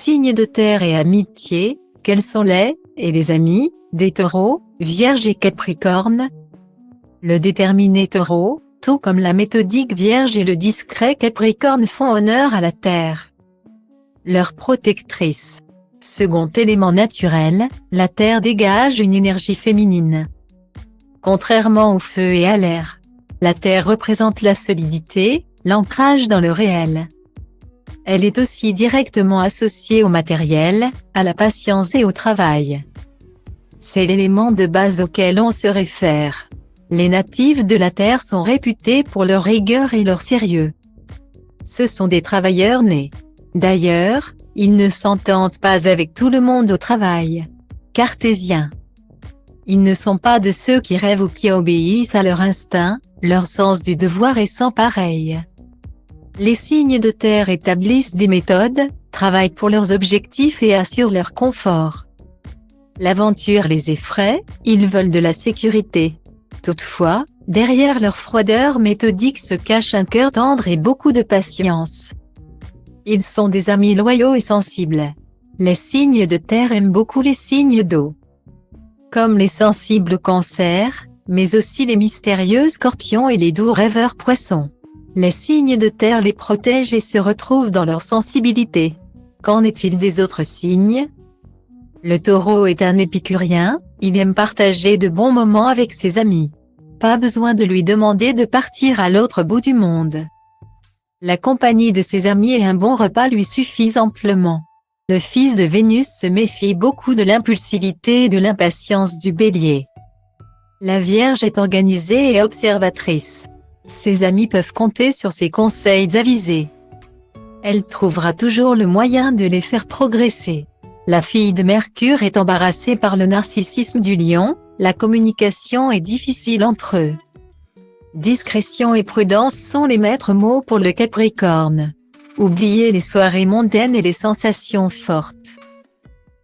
Signes de terre et amitié, quels sont les amis des taureaux, vierge et capricorne? Le déterminé taureau, tout comme la méthodique vierge et le discret capricorne font honneur à la terre. Leur protectrice. Second élément naturel, la terre dégage une énergie féminine. Contrairement au feu et à l'air, la terre représente la solidité, l'ancrage dans le réel. Elle est aussi directement associée au matériel, à la patience et au travail. C'est l'élément de base auquel on se réfère. Les natifs de la Terre sont réputés pour leur rigueur et leur sérieux. Ce sont des travailleurs nés. D'ailleurs, ils ne s'entendent pas avec tout le monde au travail. Cartésiens. Ils ne sont pas de ceux qui rêvent ou qui obéissent à leur instinct, leur sens du devoir est sans pareil. Les signes de terre établissent des méthodes, travaillent pour leurs objectifs et assurent leur confort. L'aventure les effraie, ils veulent de la sécurité. Toutefois, derrière leur froideur méthodique se cache un cœur tendre et beaucoup de patience. Ils sont des amis loyaux et sensibles. Les signes de terre aiment beaucoup les signes d'eau. Comme les sensibles cancers, mais aussi les mystérieux scorpions et les doux rêveurs poissons. Les signes de terre les protègent et se retrouvent dans leur sensibilité. Qu'en est-il des autres signes? Le taureau est un épicurien, il aime partager de bons moments avec ses amis. Pas besoin de lui demander de partir à l'autre bout du monde. La compagnie de ses amis et un bon repas lui suffisent amplement. Le fils de Vénus se méfie beaucoup de l'impulsivité et de l'impatience du Bélier. La Vierge est organisée et observatrice. Ses amis peuvent compter sur ses conseils avisés. Elle trouvera toujours le moyen de les faire progresser. La fille de Mercure est embarrassée par le narcissisme du Lion, la communication est difficile entre eux. Discrétion et prudence sont les maîtres mots pour le Capricorne. Oubliez les soirées mondaines et les sensations fortes.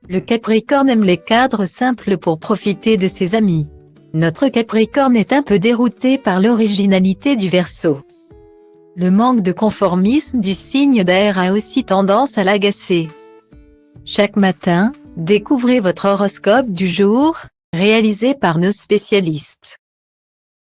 Le Capricorne aime les cadres simples pour profiter de ses amis. Notre Capricorne est un peu dérouté par l'originalité du Verseau. Le manque de conformisme du signe d'air a aussi tendance à l'agacer. Chaque matin, découvrez votre horoscope du jour, réalisé par nos spécialistes.